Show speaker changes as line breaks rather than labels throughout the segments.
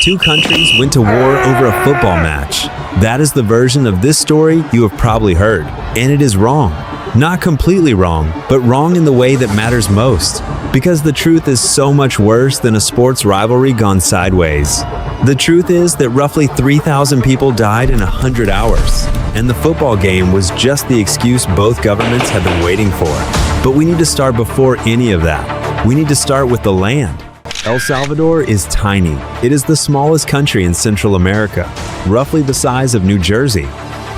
Two countries went to war over a football match. That is the version of this story you have probably heard, and it is wrong. Not completely wrong, but wrong in the way that matters most. Because the truth is so much worse than a sports rivalry gone sideways. The truth is that roughly 3,000 people died in 100 hours, and the football game was just the excuse both governments have been waiting for. But we need to start before any of that. We need to start with the land. El Salvador is tiny. It is the smallest country in Central America, roughly the size of New Jersey.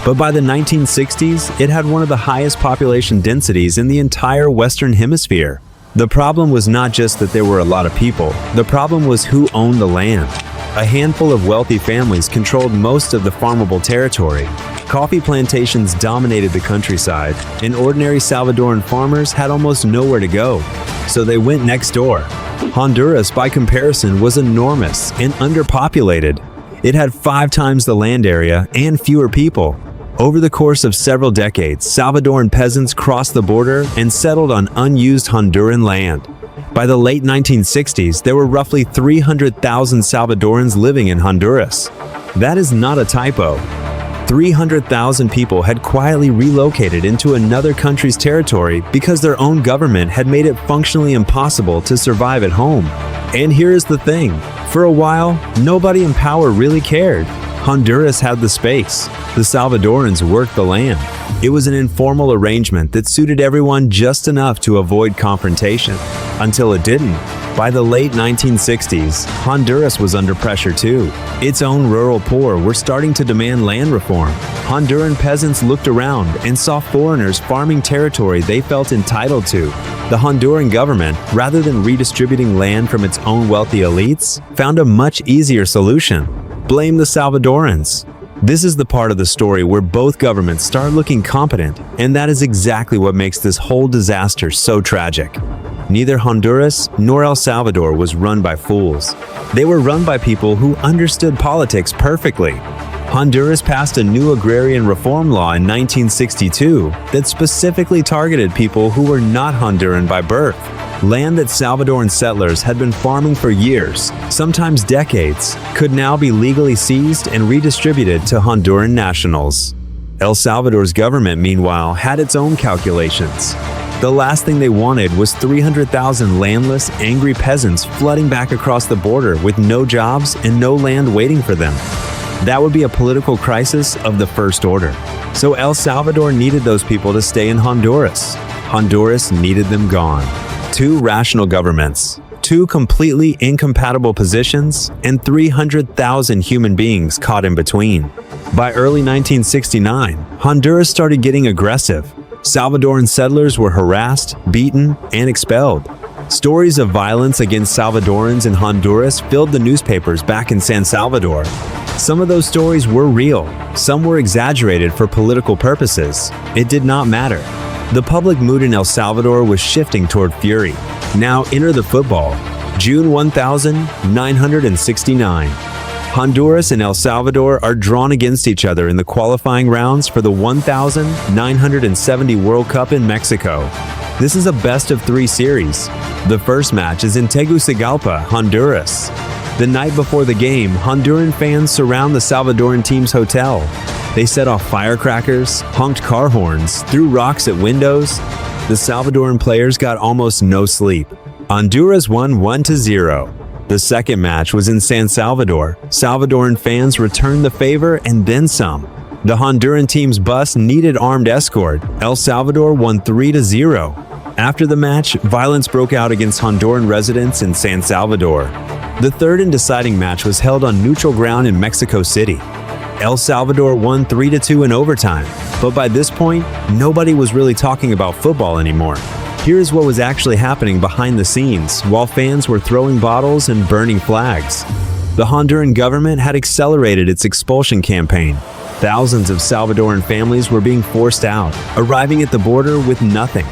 But by the 1960s, it had one of the highest population densities in the entire Western Hemisphere. The problem was not just that there were a lot of people. The problem was who owned the land. A handful of wealthy families controlled most of the farmable territory. Coffee plantations dominated the countryside, and ordinary Salvadoran farmers had almost nowhere to go. So they went next door. Honduras, by comparison, was enormous and underpopulated. It had 5 times the land area and fewer people. Over the course of several decades, Salvadoran peasants crossed the border and settled on unused Honduran land. By the late 1960s, there were roughly 300,000 Salvadorans living in Honduras. That is not a typo. 300,000 people had quietly relocated into another country's territory because their own government had made it functionally impossible to survive at home. And here is the thing. For a while, nobody in power really cared. Honduras had the space. The Salvadorans worked the land. It was an informal arrangement that suited everyone just enough to avoid confrontation. Until it didn't. By the late 1960s, Honduras was under pressure too. Its own rural poor were starting to demand land reform. Honduran peasants looked around and saw foreigners farming territory they felt entitled to. The Honduran government, rather than redistributing land from its own wealthy elites, found a much easier solution. Blame the Salvadorans. This is the part of the story where both governments start looking competent, and that is exactly what makes this whole disaster so tragic. Neither Honduras nor El Salvador was run by fools. They were run by people who understood politics perfectly. Honduras passed a new agrarian reform law in 1962 that specifically targeted people who were not Honduran by birth. Land that Salvadoran settlers had been farming for years, sometimes decades, could now be legally seized and redistributed to Honduran nationals. El Salvador's government, meanwhile, had its own calculations. The last thing they wanted was 300,000 landless, angry peasants flooding back across the border with no jobs and no land waiting for them. That would be a political crisis of the first order. So El Salvador needed those people to stay in Honduras. Honduras needed them gone. 2 rational governments, 2 completely incompatible positions, and 300,000 human beings caught in between. By early 1969, Honduras started getting aggressive. Salvadoran settlers were harassed, beaten, and expelled. Stories of violence against Salvadorans in Honduras filled the newspapers back in San Salvador. Some of those stories were real, some were exaggerated for political purposes. It did not matter. The public mood in El Salvador was shifting toward fury. Now enter the football. June 1969. Honduras and El Salvador are drawn against each other in the qualifying rounds for the 1970 World Cup in Mexico. This is a best-of-3 series. The first match is in Tegucigalpa, Honduras. The night before the game, Honduran fans surround the Salvadoran team's hotel. They set off firecrackers, honked car horns, threw rocks at windows. The Salvadoran players got almost no sleep. Honduras won 1-0. The second match was in San Salvador. Salvadoran fans returned the favor and then some. The Honduran team's bus needed armed escort. El Salvador won 3-0. After the match, violence broke out against Honduran residents in San Salvador. The third and deciding match was held on neutral ground in Mexico City. El Salvador won 3-2 in overtime, but by this point, nobody was really talking about football anymore. Here's what was actually happening behind the scenes while fans were throwing bottles and burning flags. The Honduran government had accelerated its expulsion campaign. Thousands of Salvadoran families were being forced out, arriving at the border with nothing.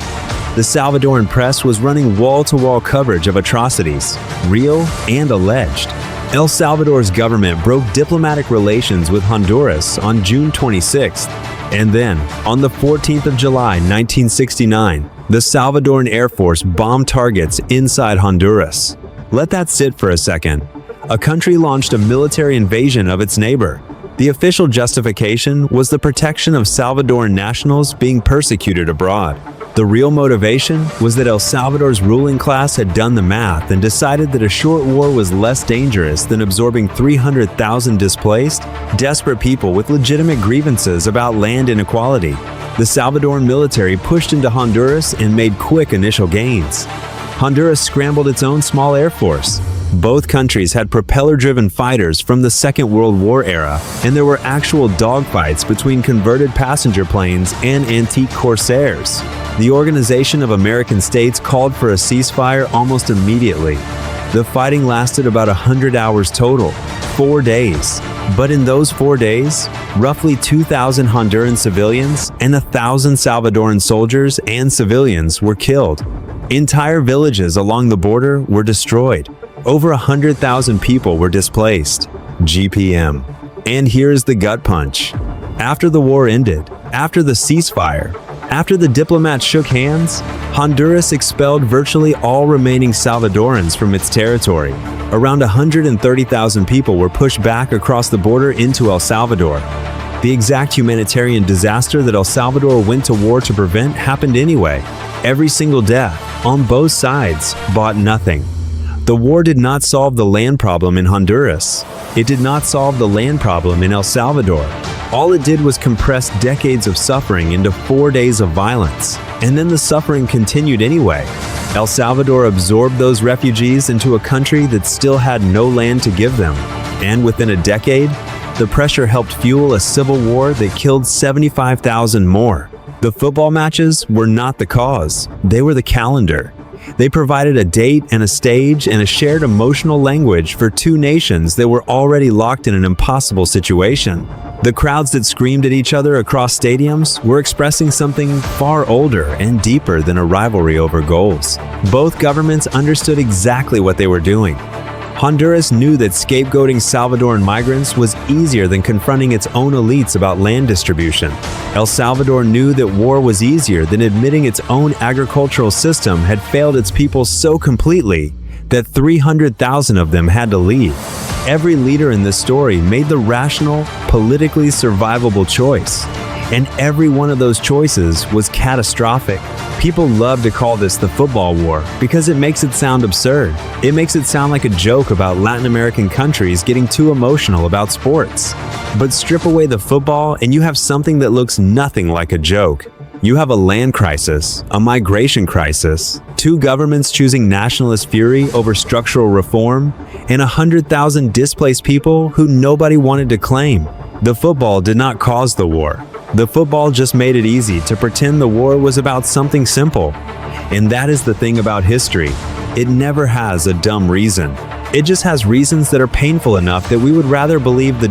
The Salvadoran press was running wall-to-wall coverage of atrocities, real and alleged. El Salvador's government broke diplomatic relations with Honduras on June 26th. And then, on the 14th of July, 1969, the Salvadoran Air Force bombed targets inside Honduras. Let that sit for a second. A country launched a military invasion of its neighbor. The official justification was the protection of Salvadoran nationals being persecuted abroad. The real motivation was that El Salvador's ruling class had done the math and decided that a short war was less dangerous than absorbing 300,000 displaced, desperate people with legitimate grievances about land inequality. The Salvadoran military pushed into Honduras and made quick initial gains. Honduras scrambled its own small air force. Both countries had propeller-driven fighters from the Second World War era, and there were actual dogfights between converted passenger planes and antique Corsairs. The Organization of American States called for a ceasefire almost immediately. The fighting lasted about 100 hours total, 4 days. But in those 4 days, roughly 2,000 Honduran civilians and 1,000 Salvadoran soldiers and civilians were killed. Entire villages along the border were destroyed. Over 100,000 people were displaced. GPM. And here's the gut punch. After the war ended, after the ceasefire, after the diplomats shook hands, Honduras expelled virtually all remaining Salvadorans from its territory. Around 130,000 people were pushed back across the border into El Salvador. The exact humanitarian disaster that El Salvador went to war to prevent happened anyway. Every single death, on both sides, bought nothing. The war did not solve the land problem in Honduras. It did not solve the land problem in El Salvador. All it did was compress decades of suffering into 4 days of violence. And then the suffering continued anyway. El Salvador absorbed those refugees into a country that still had no land to give them. And within a decade, the pressure helped fuel a civil war that killed 75,000 more. The football matches were not the cause. They were the calendar. They provided a date and a stage and a shared emotional language for two nations that were already locked in an impossible situation. The crowds that screamed at each other across stadiums were expressing something far older and deeper than a rivalry over goals. Both governments understood exactly what they were doing. Honduras knew that scapegoating Salvadoran migrants was easier than confronting its own elites about land distribution. El Salvador knew that war was easier than admitting its own agricultural system had failed its people so completely that 300,000 of them had to leave. Every leader in this story made the rational, politically survivable choice. And every one of those choices was catastrophic. People love to call this the football war because it makes it sound absurd. It makes it sound like a joke about Latin American countries getting too emotional about sports. But strip away the football and you have something that looks nothing like a joke. You have a land crisis, a migration crisis, two governments choosing nationalist fury over structural reform, and 100,000 displaced people who nobody wanted to claim. The football did not cause the war. The football just made it easy to pretend the war was about something simple. And that is the thing about history. It never has a dumb reason. It just has reasons that are painful enough that we would rather believe the